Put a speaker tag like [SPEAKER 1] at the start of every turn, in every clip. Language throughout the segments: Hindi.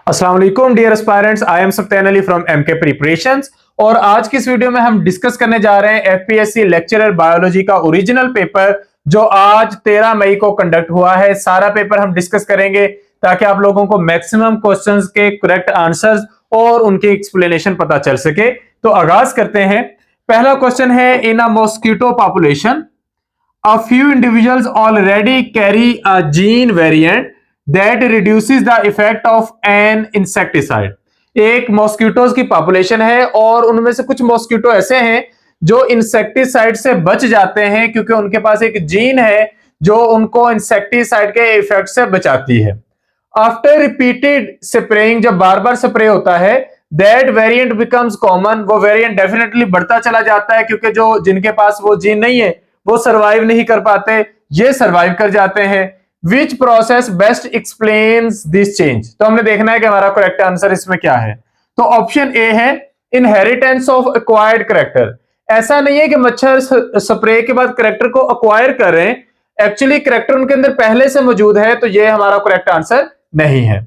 [SPEAKER 1] अस्सलाम वालेकुम dear aspirants, I am Saftan Ali from MK preparations. और आज की इस वीडियो में हम डिस्कस करने जा रहे हैं एफपीएससी लेक्चरर बायोलॉजी का ओरिजिनल पेपर जो आज 13 मई को कंडक्ट हुआ है। सारा पेपर हम डिस्कस करेंगे ताकि आप लोगों को मैक्सिमम क्वेश्चंस के करेक्ट आंसर्स और उनके एक्सप्लेनेशन पता चल सके। तो आगाज करते हैं। पहला क्वेश्चन है, in a mosquito population a few individuals already carry a gene variant that reduces the effect of an insecticide। एक मॉस्किटोज की पॉपुलेशन है और उनमें से कुछ मॉस्किटो ऐसे हैं जो इंसेक्टिसाइड से बच जाते हैं क्योंकि उनके पास एक जीन है जो उनको इंसेक्टिसाइड के इफेक्ट से बचाती है। आफ्टर रिपीटेड स्प्रेइंग, जब बार बार स्प्रे होता है, दैट वेरिएंट बिकम्स कॉमन, वो वेरिएंट डेफिनेटली बढ़ता चला जाता है क्योंकि जो जिनके पास वो जीन नहीं है वो सरवाइव नहीं कर पाते, ये सरवाइव कर जाते हैं। Which process best explains this change. तो हमने देखना है कि हमारा करेक्ट आंसर इसमें क्या है। तो ऑप्शन ए है इनहेरिटेंस ऑफ एक्वायर्ड करेक्टर। ऐसा नहीं है कि मच्छर स्प्रे के बाद करेक्टर को अक्वायर कर रहे हैं, एक्चुअली करेक्टर उनके अंदर पहले से मौजूद है, तो ये हमारा करेक्ट आंसर नहीं है।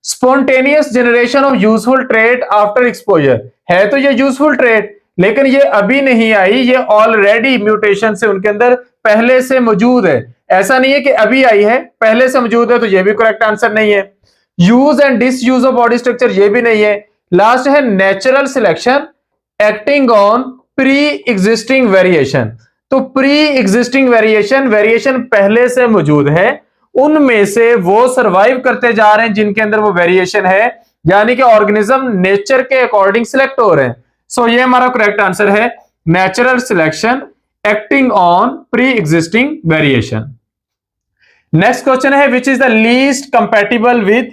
[SPEAKER 1] Spontaneous generation of useful trait after exposure, है तो ये यूजफुल ट्रेट लेकिन ये अभी नहीं आई, ये ऑलरेडी म्यूटेशन से उनके अंदर पहले से मौजूद है। ऐसा नहीं है कि अभी आई है, पहले से मौजूद है, तो ये भी करेक्ट आंसर नहीं है। Use and disuse of body structure, ये भी नहीं है। लास्ट है natural selection acting on pre existing variation. तो प्री एग्जिस्टिंग वेरिएशन पहले से मौजूद है, उनमें से वो सरवाइव करते जा रहे हैं जिनके अंदर वो वेरिएशन है, यानी कि ऑर्गेनिज्म नेचर के अकॉर्डिंग सिलेक्ट हो रहे हैं। सो ये हमारा करेक्ट आंसर है, natural selection acting on pre existing variation. Next question है, which is the least compatible with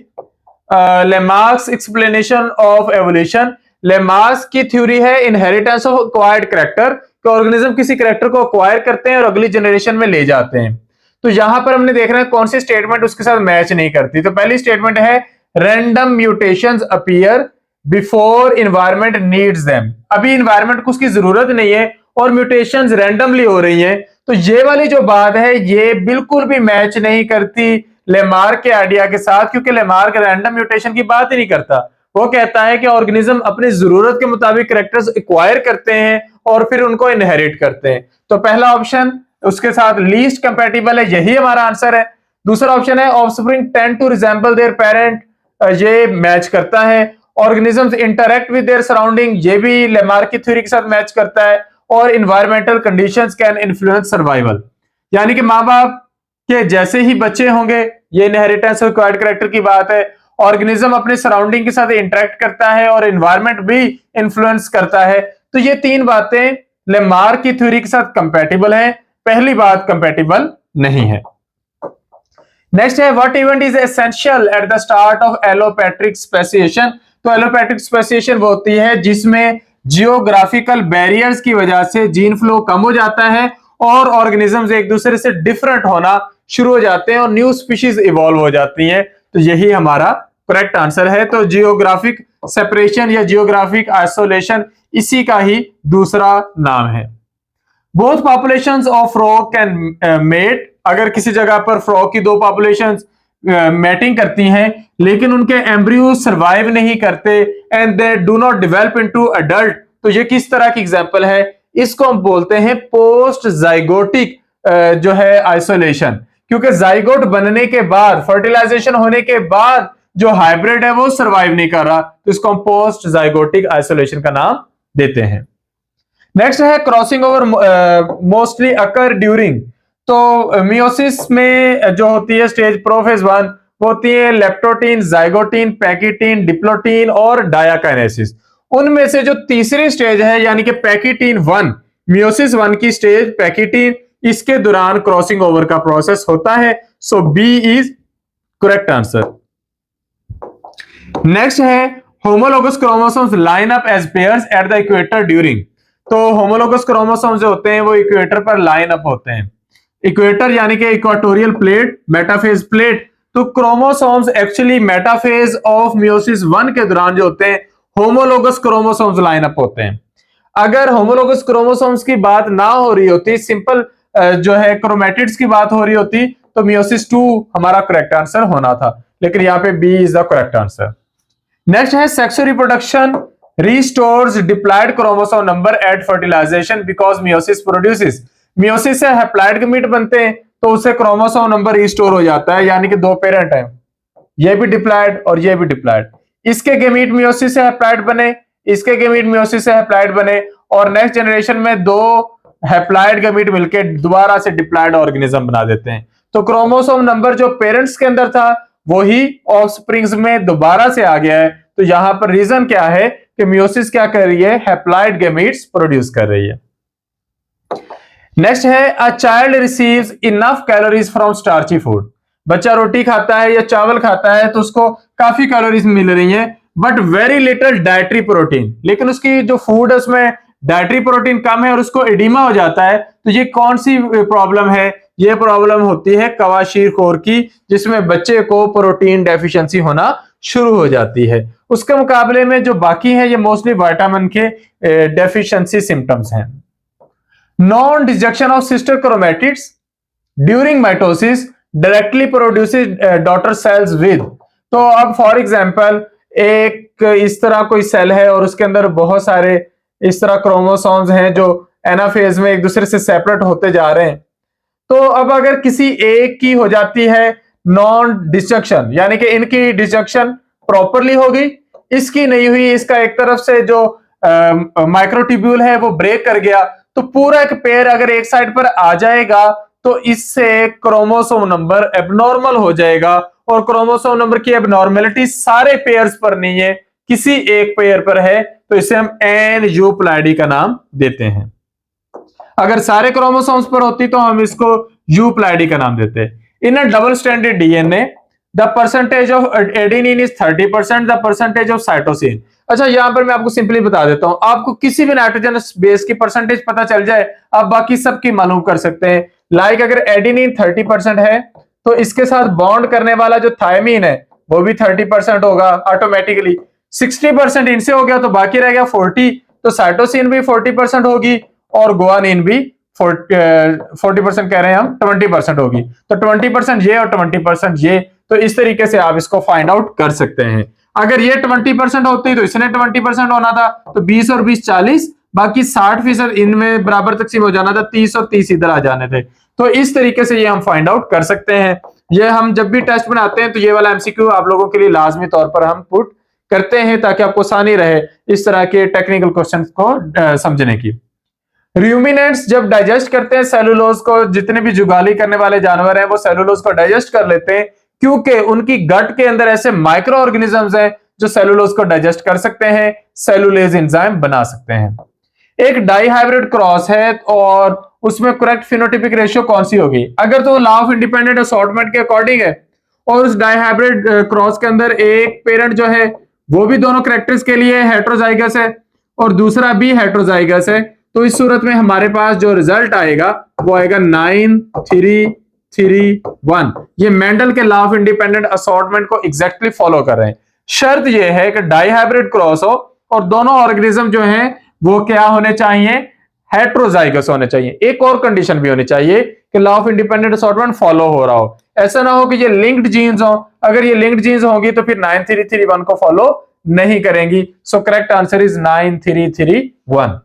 [SPEAKER 1] Lamarck's explanation of evolution. Lamarck's की थ्योरी है इनहेरिटेंस ऑफ एक्वायर्ड कैरेक्टर, कि ऑर्गेनिज्म किसी कैरेक्टर को एक्वायर करते हैं और अगली जनरेशन में ले जाते हैं। तो यहां पर हमने देखना है कौन सी स्टेटमेंट उसके साथ मैच नहीं करती। तो पहली स्टेटमेंट है random mutations appear before environment needs them. अभी इन्वायरमेंट को उसकी जरूरत नहीं है और म्यूटेशंस रैंडमली हो रही हैं, तो ये वाली जो बात है ये बिल्कुल भी मैच नहीं करती लेमार्क के आइडिया के साथ, क्योंकि लेमार्क रैंडम म्यूटेशन की बात ही नहीं करता। वो कहता है कि ऑर्गेनिज्म अपनी जरूरत के मुताबिक कैरेक्टर्स एक्वायर करते हैं और फिर उनको इनहेरिट करते हैं। तो पहला ऑप्शन उसके साथ लीस्ट कंपैटिबल है, यही हमारा आंसर है। दूसरा ऑप्शन है offspring tend to resemble their parent, ये मैच करता है। Organisms interact with their surrounding, ये भी लेमार्क की थ्योरी के साथ मैच करता है। और environmental conditions can influence survival, यानी कि माँ बाप के जैसे ही बच्चे होंगे, ये इनहेरिटेंस ऑफ एक्वायर्ड कैरेक्टर की बात है। ऑर्गेनिज्म अपने सराउंडिंग के साथ इंटरैक्ट करता है और इन्वायरमेंट भी इन्फ्लुएंस करता है। तो ये तीन बातें लेमार्क की थ्योरी के साथ कंपैटिबल है, पहली बात कंपैटिबल नहीं है। नेक्स्ट है, what event is essential at the start of allopatric speciation. तो एलोपैट्रिक स्पेसिएशन वो होती है जिसमें जियोग्राफिकल बैरियर्स की वजह से जीन फ्लो कम हो जाता है और ऑर्गेनिजम्स एक दूसरे से डिफरेंट होना शुरू हो जाते हैं और न्यू स्पीशीज इवॉल्व हो जाती हैं। तो यही हमारा करेक्ट आंसर है। तो जियोग्राफिक सेपरेशन या जियोग्राफिक आइसोलेशन इसी का ही दूसरा नाम है। Both populations of frog can mate, अगर किसी जगह पर फ्रॉग की दो पॉपुलेशंस मैटिंग करती हैं लेकिन उनके एम्ब्रियो सरवाइव नहीं करते and they do not develop into adult, तो ये किस तरह की एग्जांपल है? इसको हम बोलते हैं पोस्ट जाइगोटिक जो है आइसोलेशन, क्योंकि जाइगोट बनने के बाद, फर्टिलाइजेशन होने के बाद जो हाइब्रिड है वो सरवाइव नहीं कर रहा, तो इसको हम पोस्ट जाइगोटिक आइसोलेशन का नाम देते हैं। नेक्स्ट है क्रॉसिंग ओवर मोस्टली अकर ड्यूरिंग। तो मियोसिस में जो होती है स्टेज प्रोफेज 1 वो होती है लेप्टोटीन, जाइगोटीन, पैकिटीन, डिप्लोटीन और डायाकाइनेसिस। उनमें से जो तीसरी स्टेज है यानी कि पैकिटीन 1, मियोसिस 1 की स्टेज पैकिटीन, इसके दौरान क्रॉसिंग ओवर का प्रोसेस होता है। So B is correct answer. Next है homologous chromosomes line up as pairs at the equator during. तो होमोलोगस क्रोमोसोम्स जो होते हैं वो इक्वेटर पर लाइन अप होते हैं। इक्वेटर यानी कि इक्वाटोरियल प्लेट, मेटाफेज प्लेट। तो chromosomes actually metaphase of meiosis 1 के दौरान जो होते हैं होमोलोगस क्रोमोसोम्स लाइन अप होते हैं। अगर होमोलोगस क्रोमोसोम्स की बात ना हो रही होती, सिंपल जो है क्रोमैटिड्स की बात हो रही होती, तो मियोसिस 2 हमारा करेक्ट आंसर होना था, लेकिन यहाँ पे B is the correct answer. Next है sexual reproduction restores diploid chromosome number at fertilization because meiosis produces. Meiosis से हैप्लॉयड गमीट बनते हैं तो उससे क्रोमोसोम नंबर रिस्टोर हो जाता है, यानी कि दो पेरेंट हैं, ये भी डिप्लॉयड और ये भी डिप्लॉयड। इसके गमीट मियोसिस से हैप्लॉयड बने, इसके गमीट मियोसिस से हैप्लॉयड बने, और नेक्स्ट जनरेशन में दो हैप्लॉयड गमीट मिलकर दोबारा से डिप्लॉयड ऑर्गेनिज्म बना देते हैं। तो क्रोमोसोम नंबर जो पेरेंट्स के अंदर था वही ऑफस्प्रिंग्स में दोबारा से आ गया है। तो यहां पर रीजन क्या है कि मियोसिस क्या कर रही है, हैप्लॉयड गमीट्स प्रोड्यूस कर रही है। नेक्स्ट है a child receives enough calories from starchy food. बच्चा रोटी खाता है या चावल खाता है तो उसको काफी कैलोरीज मिल रही है, but very little dietary protein. लेकिन उसकी जो फूड है उसमें डाइटरी प्रोटीन कम है और उसको एडिमा हो जाता है। तो ये कौन सी प्रॉब्लम है? ये प्रॉब्लम होती है क्वाशीरकोर की, जिसमें बच्चे को प्रोटीन डेफिशिएंसी होना शुरू हो जाती है। उसके मुकाबले में जो बाकी है ये मोस्टली विटामिन के डेफिशिएंसी सिम्टम्स हैं। Non detection of sister chromatids during mitosis directly produces daughter cells with. तो अब फॉर एग्जांपल एक इस तरह कोई सेल है और उसके अंदर बहुत सारे इस तरह क्रोमोसोम्स हैं जो एनाफेज में एक दूसरे से सेपरेट होते जा रहे हैं। तो अब अगर किसी एक की हो जाती है नॉन डिस्जंक्शन, यानी कि इनकी डिस्जंक्शन प्रॉपरली होगी, इसकी नहीं हुई, इसका एक तरफ से जो माइक्रोट्यूब्यूल है वो ब्रेक कर गया, तो पूरा एक पेयर अगर एक साइड पर आ जाएगा तो इससे क्रोमोसोम नंबर एबनॉर्मल हो जाएगा। और क्रोमोसोम नंबर की एबनॉर्मेलिटी सारे पेयर्स पर नहीं है, किसी एक पेयर पर है, तो इसे हम एन यूप्लाइडी का नाम देते हैं। अगर सारे क्रोमोसोम्स पर होती तो हम इसको यूप्लाइडी का नाम देते हैं। In a double stranded DNA the percentage of adenine is 30%, the percentage of cytosine. अच्छा, यहां पर मैं आपको सिंपली बता देता हूं, आपको किसी भी नाइट्रोजन बेस की परसेंटेज पता चल जाए, आप बाकी सबकी मालूम कर सकते हैं। लाइक अगर एडेनिन 30% है तो इसके साथ बॉन्ड करने वाला जो थायमीन है वो भी 30% होगा ऑटोमेटिकली। 60% इनसे हो गया तो बाकी रह गया 40, तो साइटोसिन भी 40% होगी और गुआनिन भी 40% कह रहे हैं हम, 20% होगी। तो 20% ये और 20% ये, तो इस तरीके से आप इसको फाइंड आउट कर सकते हैं। अगर ये 20% होती तो इसने 20% होना था, तो 20 और 20 40, बाकी 60% इनमें बराबर तकसीम हो जाना था, 30 और 30 इधर आ जाने थे। तो इस तरीके से ये हम फाइंड आउट कर सकते हैं। ये हम जब भी टेस्ट बनाते हैं तो ये वाला एमसीक्यू आप लोगों के लिए लाजमी तौर पर हम पुट करते हैं ताकि आपको आसानी रहे इस तरह के टेक्निकल क्वेश्चन को समझने की। रूमिनेंट्स जब डाइजेस्ट करते हैं सेलुलोज को, जितने भी जुगाली करने वाले जानवर हैं वो सेलुलोज को डाइजेस्ट कर लेते हैं, क्योंकि उनकी गट के अंदर ऐसे माइक्रो ऑर्गेनिजम्स हैं जो सेलुलोज को डाइजेस्ट कर सकते हैं, सेलुलेज एंजाइम बना सकते हैं। एक डाइहाइब्रिड क्रॉस है और उसमें करेक्ट फिनोटाइपिक रेशियो कौन सी होगी? अगर तो लॉ ऑफ इंडिपेंडेंट असॉर्टमेंट के अकॉर्डिंग है और उस डाइहाइब्रिड क्रॉस के अंदर एक पेरेंट जो है वो भी दोनों कैरेक्टर्स के लिए हेटेरोजाइगस है और दूसरा भी हेटेरोजाइगस है, तो इस सूरत में हमारे पास जो रिजल्ट आएगा वो आएगा 9 3 3 1। ये मेंडल के लॉ ऑफ इंडिपेंडेंट असॉर्टमेंट को एग्जैक्टली फॉलो कर रहे हैं। शर्त ये है कि डाइहाइब्रिड क्रॉस हो और दोनों ऑर्गेनिज्म जो हैं वो क्या होने चाहिए, हेटेरोजाइगस होने चाहिए। एक और कंडीशन भी होनी चाहिए कि law of independent assortment follow हो रहा हो, ऐसा ना हो कि ये लिंक्ड जीन्स हो। अगर ये लिंक्ड जीन्स होंगी तो फिर 9 3 3 1 को फॉलो नहीं करेंगी। So correct answer is 9 3 3 1।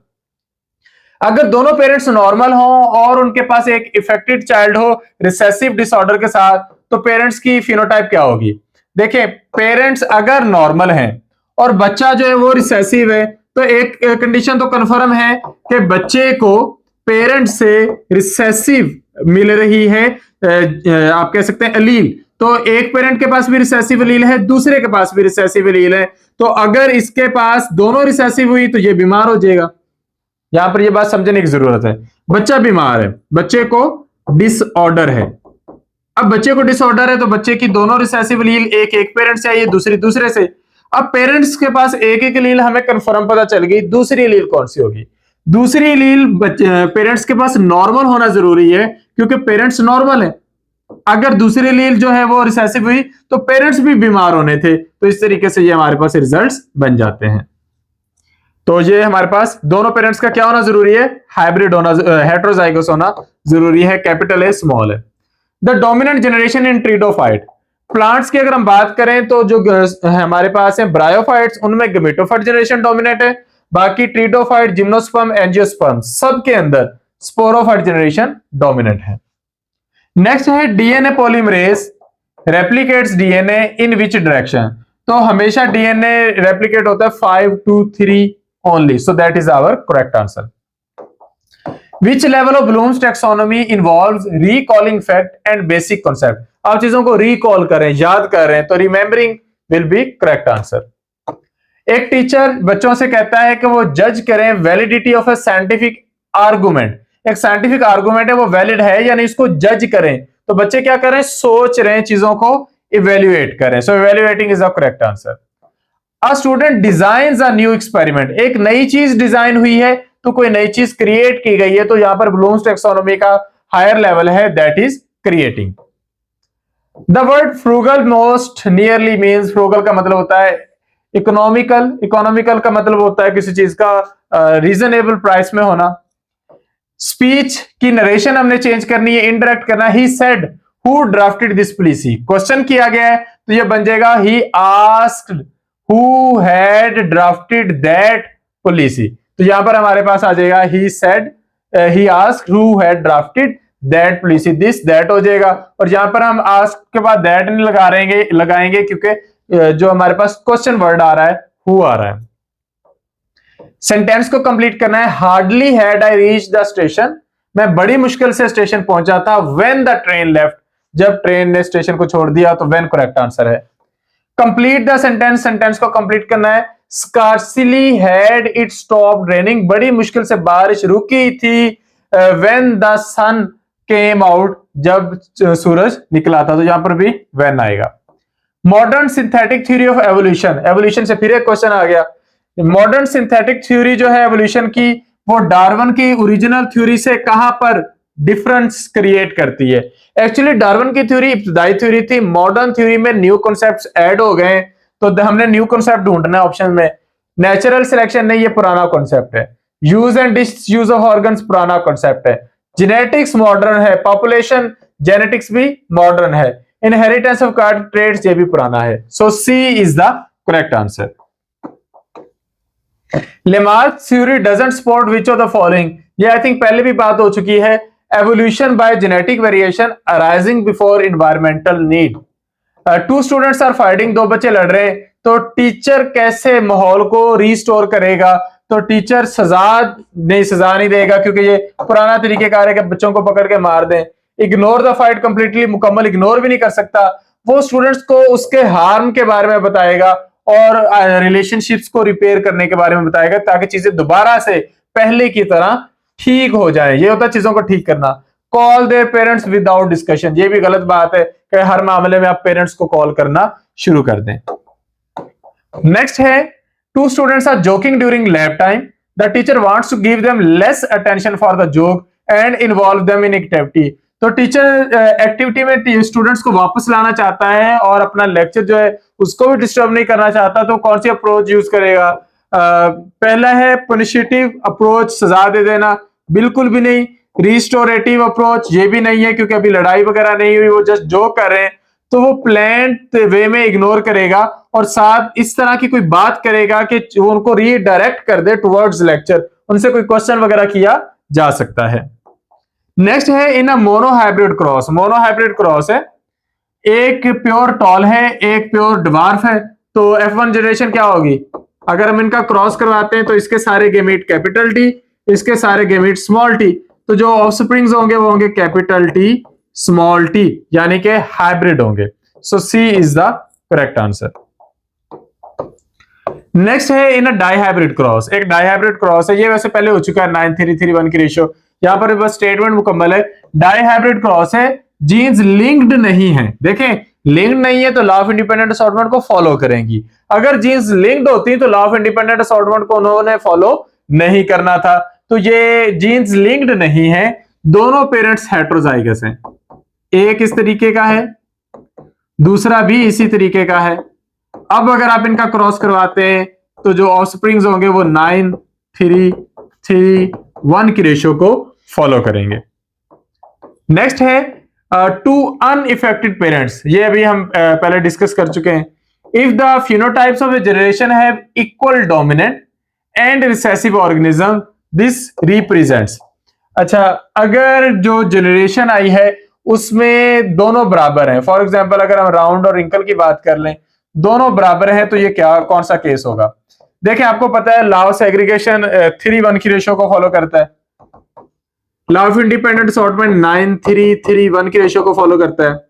[SPEAKER 1] अगर दोनों पेरेंट्स नॉर्मल हो और उनके पास एक इफेक्टेड चाइल्ड हो रिसेसिव डिसऑर्डर के साथ, तो पेरेंट्स की फिनोटाइप क्या होगी? देखिए, पेरेंट्स अगर नॉर्मल हैं और बच्चा जो है वो रिसेसिव है, तो एक कंडीशन तो कंफर्म है कि बच्चे को पेरेंट से रिसेसिव मिल रही है, आप कह सकते हैं एलील। तो एक पेरेंट के पास भी रिसेसिव एलील है, दूसरे के पास भी रिसेसिव एलील है, तो अगर इसके पास दोनों रिसेसिव हुई तो ये बीमार हो जाएगा। यहां पर ये बात समझने की जरूरत है। बच्चा बीमार है, बच्चे को डिसऑर्डर है। अब बच्चे को डिसऑर्डर है तो बच्चे की दोनों रिसेसिव एलील एक पेरेंट से आई है, दूसरी दूसरे से। अब पेरेंट्स के पास एक एलील हमें कंफर्म पता चल गई, दूसरी एलील कौन सी होगी? दूसरी एलील पेरेंट्स के पास नॉर्मल होना जरूरी है क्योंकि पेरेंट्स नॉर्मल है। अगर दूसरी एलील जो है वो रिसेसिव हुई तो पेरेंट्स भी बीमार होने थे। तो इस तरीके से ये हमारे पास रिजल्ट्स बन जाते हैं। तो ये हमारे पास दोनों पेरेंट्स का क्या होना जरूरी है? हाइब्रिड होना, हेटेरोजाइगस होना जरूरी है, कैपिटल ए स्मॉल है। The dominant generation in pteridophyte, plants की अगर हम बात करें तो जो हमारे पास है ब्रायोफाइट्स, उनमें गमेटोफाइट जनरेशन डोमिनेट है। बाकी ट्रीडोफाइट, जिम्नोस्पर्म, एंजियोस्पर्म सबके अंदर स्पोरोफाइट जनरेशन डोमिनेंट है। नेक्स्ट है DNA polymerase replicates DNA in which direction. तो हमेशा डीएनए रेप्लिकेट होता है 5 to 3 only, so that is our correct answer. Which level of Bloom's taxonomy involves recalling fact and basic concept. आप चीजों को रिकॉल करें, याद कर रहे हैं, तो remembering will be correct answer. एक टीचर बच्चों से कहता है कि वो जज करें validity of A scientific argument. एक साइंटिफिक आर्गुमेंट है, वो वैलिड है या नहीं, इसको जज करें। तो बच्चे क्या करें, सोच रहे हैं, चीजों को इवेल्युएट करें। So evaluating is the correct answer. A student designs a new experiment. एक नई चीज डिजाइन हुई है, तो कोई नई चीज क्रिएट की गई है, तो यहां पर ब्लूम्स टैक्सोनॉमी का हायर लेवल है, that is creating. The word frugal most nearly means, frugal का मतलब होता है इकोनॉमिकल, इकोनॉमिकल का मतलब होता है किसी चीज का रीजनेबल प्राइस में होना। स्पीच की नरेशन हमने चेंज करनी है, इनडायरेक्ट करना। He said who drafted this policy, question किया गया है तो ये बन जाएगा he asked who had drafted that policy. तो यहां पर हमारे पास आ जाएगा he said, he asked who had drafted that policy, this that हो जाएगा। और यहां पर हम आस्क के बाद दैट नहीं लगाएंगे क्योंकि जो हमारे पास क्वेश्चन वर्ड आ रहा है हु आ रहा है। सेंटेंस को कंप्लीट करना है। Hardly had I reach the station, मैं बड़ी मुश्किल से स्टेशन पहुंचा था। व्हेन द ट्रेन लेफ्ट, जब ट्रेन ने स्टेशन को छोड़ दिया, तो व्हेन करेक्ट आंसर है। कंप्लीट द सेंटेंस, सेंटेंस को कंप्लीट करना है। Scarcely had it stopped raining, बड़ी मुश्किल से बारिश रुकी थी। When the sun came out, जब सूरज निकला था, तो यहां पर भी व्हेन आएगा। Modern synthetic theory of evolution, evolution से फिर एक क्वेश्चन आ गया। मॉडर्न सिंथेटिक थ्योरी जो है एवोल्यूशन की, वो डार्विन की ओरिजिनल थ्योरी से कहां पर डिफरेंस क्रिएट करती है। एक्चुअली डार्विन की थ्योरी इब्तदाई थ्योरी थी, मॉडर्न थ्योरी में न्यू कॉन्सेप्ट्स ऐड हो गए, तो हमने न्यू कॉन्सेप्ट ढूंढना है ऑप्शन में। नेचुरल सिलेक्शन नहीं, ये पुराना कॉन्सेप्ट है। Use and disuse of organs पुराना कॉन्सेप्ट है। जेनेटिक्स मॉडर्न है, पॉपुलेशन जेनेटिक्स भी मॉडर्न है। इनहेरिटेंस ऑफ कार्ड ट्रेड्स ये भी पुराना है। So C is the correct answer. Lamarck theory doesn't support which of the following, ये आई थिंक पहले भी बात हो चुकी है। Evolution by genetic variation arising before environmental need. Two students are fighting, दो बच्चे लड़ रहे हैं, तो टीचर कैसे माहौल को रीस्टोर करेगा। तो टीचर सजा नहीं देगा, क्योंकि ये पुराना तरीकेकार है कि बच्चों को पकड़ के मार दें। इग्नोर द फाइट कंप्लीटली, मुकम्मल इग्नोर भी नहीं कर सकता। वो स्टूडेंट्स को उसके हार्म के बारे में बताएगा और रिलेशनशिप्स को रिपेयर करने के बारे में बताएगा, ताकि चीजें दोबारा से पहले की तरह ठीक हो जाए। ये होता है चीजों को ठीक करना। Call their parents without discussion, ये भी गलत बात है कि हर मामले में आप पेरेंट्स को कॉल करना शुरू कर दें। नेक्स्ट है, two students are joking during lab time, the teacher wants to give them less attention for the joke and involve them in activity. तो टीचर एक्टिविटी में स्टूडेंट्स को वापस लाना चाहता है और अपना लेक्चर जो है उसको भी डिस्टर्ब नहीं करना चाहता, तो कौन सी अप्रोच यूज करेगा। पहला है पनिशेटिव अप्रोच, सजा दे देना, बिल्कुल भी नहीं। रिस्टोरेटिव अप्रोच, ये भी नहीं है क्योंकि अभी लड़ाई वगैरह नहीं हुई, वो जस्ट जोक कर रहे हैं, तो वो प्लान्ड वे में इग्नोर करेगा और साथ इस तरह की कोई बात करेगा कि वो उनको रीडायरेक्ट कर दे टुवर्ड्स लेक्चर, उनसे कोई क्वेश्चन वगैरह किया जा सकता है। नेक्स्ट है in a monohybrid cross, monohybrid cross है, एक प्योर टॉल है, एक प्योर ड्वार्फ है, तो F1 जनरेशन क्या होगी। अगर हम इनका क्रॉस करवाते हैं तो इसके सारे गेमीट कैपिटल टी, इसके सारे गेमीट स्मॉल टी, तो जो ऑफस्प्रिंग्स होंगे वो होंगे कैपिटल टी स्मॉल टी, यानी कि हाइब्रिड होंगे। So C is the correct answer. Next है इन अ डाइहाइब्रिड क्रॉस, एक डाइहाइब्रिड क्रॉस है, ये वैसे पहले हो चुका है 9:3:1 की रेशियो, यहां पर बस स्टेटमेंट मुकम्मल है। डाइहाइब्रिड क्रॉस है, जीन्स लिंक्ड नहीं है। देखें, लिंक्ड नहीं है तो लॉ ऑफ इंडिपेंडेंट असॉर्टमेंट को फॉलो करेंगी। अगर जीन्स लिंक्ड होती तो लॉ ऑफ इंडिपेंडेंट असॉर्टमेंट को उन्होंने फॉलो नहीं करना था। तो ये जीन्स लिंक्ड नहीं है, दोनों पेरेंट्स हेटेरोजाइगस हैं। एक इस तरीके का है, दूसरा भी इसी तरीके का है। अब अगर आप इनका क्रॉस करवाते हैं तो जो ऑफस्प्रिंग्स होंगे वो 9:3:1 की रेशियो को फॉलो करेंगे। नेक्स्ट है टू अनइफेक्टेड पेरेंट्स, ये अभी हम पहले डिस्कस कर चुके हैं। If the phenotypes of A generation have equal dominant and recessive organism this represents. अच्छा, अगर जो जनरेशन आई है उसमें दोनों बराबर हैं, फॉर एग्जांपल अगर हम राउंड और रिंकल की बात कर लें, दोनों बराबर हैं, तो ये क्या कौन सा केस होगा? देखिए, आपको पता है लॉ ऑफ सेग्रीगेशन 3:1 की रेशियो को फॉलो करता है। लॉ ऑफ इंडिपेंडेंट असॉर्टमेंट 9:3:1 की रेशियो को फॉलो करता है।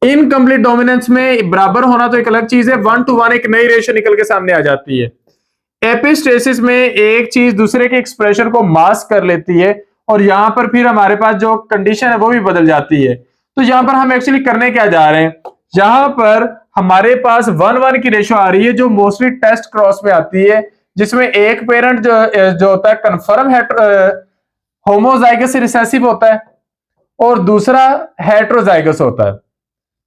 [SPEAKER 1] इनकम्प्लीट डोमिनेंस में बराबर होना तो एक अलग चीज है, 1:1 एक नई रेशियो निकल के सामने आ जाती है। एपिस्टेसिस में एक चीज दूसरे के एक्सप्रेशन को मास्क कर लेती है और यहां पर फिर हमारे पास जो कंडीशन है वो भी बदल जाती है। तो यहां पर हम एक्चुअली करने क्या जा रहे हैं, जहां पर हमारे पास 1:1 की रेशियो आ रही है जो मोस्टली टेस्ट क्रॉस में आती है, जिसमें एक पेरेंट जो होता है कन्फर्म होमोजाइगस रिसेसिव होता है और दूसरा हेट्रोजाइगस होता है।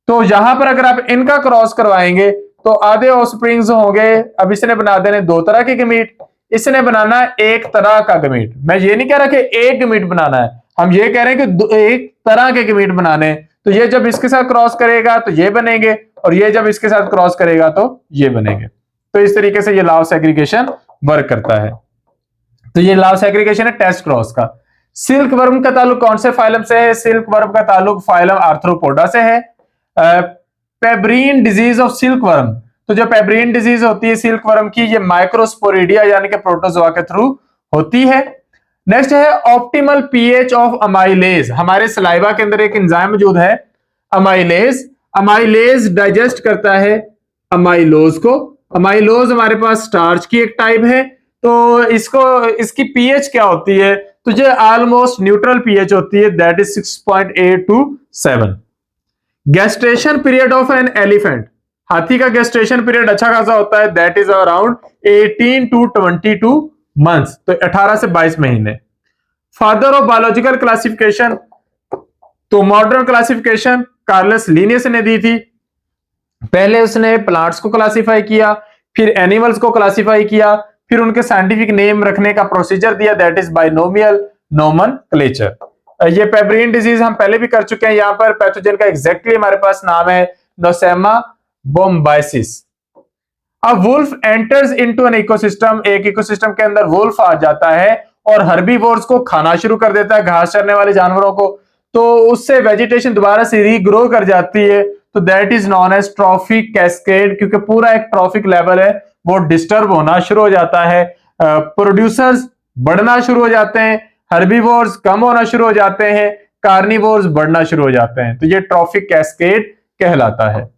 [SPEAKER 1] तो यहां पर अगर आप इनका क्रॉस करवाएंगे तो आधे ऑफस्प्रिंग्स होंगे। अब इसने बना देने दो तरह के गमीट, इसने बनाना एक तरह का गमीट। मैं ये नहीं कह रहा कि एक गमीट बनाना है, हम ये कह रहे हैं कि एक तरह के गमीट बनाने। तो ये जब इसके साथ क्रॉस करेगा तो ये बनेंगे और ये जब इसके साथ क्रॉस करेगा तो ये बनेंगे। तो इस तरीके से ये लॉ ऑफ सेग्रीगेशन वर्क करता है। तो ये लॉ ऑफ सेग्रीगेशन है टेस्ट क्रॉस का। सिल्क वर्म का ताल्लुक कौन से फाइलम से है? सिल्क वर्म का ताल्लुक फाइलम आर्थ्रोपोडा से है। पेब्रीन डिजीज ऑफ सिल्क वर्म, तो जो पेब्रीन डिजीज होती है सिल्क वर्म की, ये माइक्रोस्पोरिडिया यानी कि प्रोटोजोआ के थ्रू होती है। नेक्स्ट है ऑप्टिमल पीएच ऑफ अमाइलेज। हमारे सलाइवा के अंदर एक एंजाइम मौजूद है अमाइलेज। अमाइलेज डाइजेस्ट करता है अमाइलोज को। अमाइलोज हमारे पास स्टार्च की एक टाइप है, तो इसकी पीएच क्या होती है? तो ये ऑलमोस्ट न्यूट्रल पीएच होती है, that is 6.8 to 7। Gestation period of an elephant, हाथी का गेस्टेशन पीरियड अच्छा खासा होता है, that is around 18 to 22 months, तो 18 से 22 महीने। फादर ऑफ बायोलॉजिकल क्लासिफिकेशन, तो मॉडर्न क्लासिफिकेशन कार्लस लिनियस ने दी थी। पहले उसने प्लांट्स को क्लासिफाई किया, फिर एनिमल्स को क्लासिफाई किया, फिर उनके साइंटिफिक नेम रखने का प्रोसीजर दिया, दैट इज बाइनोमियल नोमेनक्लेचर। ये पेब्रीन डिजीज हम पहले भी कर चुके हैं। यहां पर पैथोजन का एग्जैक्टली हमारे पास नाम है नोसेमा बोम्बाइसिस। अब wolf enters into an ecosystem, एक इकोसिस्टम के अंदर वुल्फ आ जाता है और हर्बीवोर्स को खाना शुरू कर देता है, घास चरने वाले जानवरों को, तो उससे वेजिटेशन दोबारा से रीग्रो कर जाती है, तो that is known as trophic cascade, क्योंकि पूरा एक ट्रॉफिक लेवल है वो डिस्टर्ब होना शुरू हो जाता है। प्रोड्यूसर्स बढ़ना शुरू हो जाते हैं, हर्बीवोर्स कम होना शुरू हो जाते हैं, कार्निवोर्स बढ़ना शुरू हो जाते हैं, तो ये ट्रॉफिक कैस्केड कहलाता है।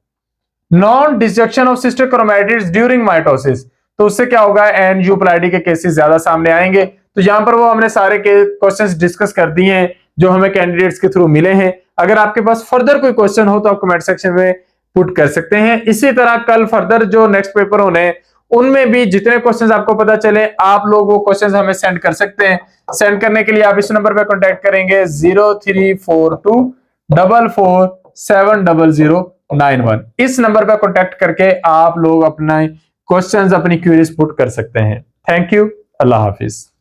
[SPEAKER 1] Non destruction of sister chromatids during mitosis, तो उससे क्या होगा, एनजियोप्लाइडी के केसेस ज्यादा सामने आएंगे। तो यहां पर वो हमने सारे के क्वेश्चंस डिस्कस कर दिए हैं जो हमें कैंडिडेट्स के थ्रू मिले हैं। अगर आपके पास फर्दर कोई क्वेश्चन हो तो आप कमेंट सेक्शन में पुट कर सकते हैं। इसी तरह कल फर्दर जो नेक्स्ट पेपर होने हैं उनमें भी जितने क्वेश्चंस आपको पता चले आप लोग वो क्वेश्चंस हमें सेंड कर सकते हैं। सेंड करने के लिए आप इस नंबर पर कॉन्टेक्ट करेंगे 0342447091। इस नंबर पर कॉन्टेक्ट करके आप लोग अपना क्वेश्चंस अपनी क्वेरीज पुट कर सकते हैं। Thank you, Allah Hafiz.